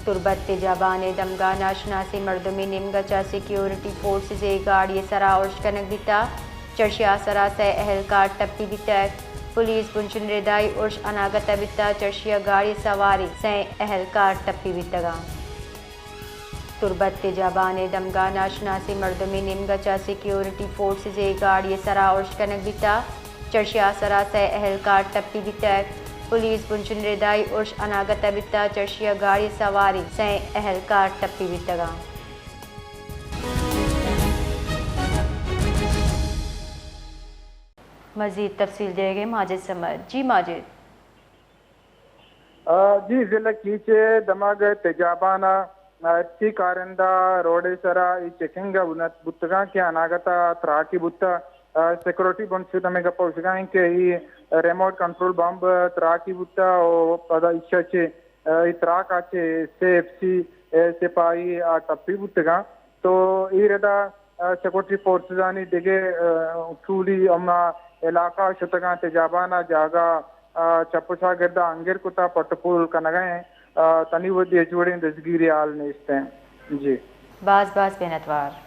Turbat तेजाबान दमगा नाशनासी मरदमी निमगचा security forces गाड़ी सरा और कनक बिता चर्शिया सरा से अहलकार टप्पी बितक पुलिस बुंचन रेदाई उर्श अनागत बिता चर्शिया गाड़ी सवारी से अहलकार टप्पी बितगा तुर्बत तेजाबान दमगा नाशनासी मरदमी निमगचा सिक्योरिटी फोर्सेस गाड़ी सरा और कनक बिता चर्शिया सरा से अहलकार टप्पी बितक पुलिस बुंचन रेदाई उर्श अनागत बिता चर्शिया गाड़ी सवारी से अहलकार टप्पी बितगा मजीद तफसील देंगे माजिद समद। जी माजिद। जी जिला कीचे दमाग तेजाबाना ती कारिंदा रोड सरा ई चेकिंग उन्नत बुत्तगा के अनागत त्राकी बुत्ता सिक्योरिटी बंद में गप्प उठगा के ही रिमोट कंट्रोल बम त्राकी बुत्ता और पदा इच्छाचे त्राक आचे सेएफसी सिपाही टप्पी बुत्तगा तो ई रेदा सिक्योरिटी फोर्सेस आनी दिगे टूली अम्मा इलाका शुतगा तेजाबाना जागा चप्पुसा गिरदा अंगिर कुता पटपुल कनगए तनी वो जोड़े दसगिरी आल नेस्ते जी बास बास बेनतवार।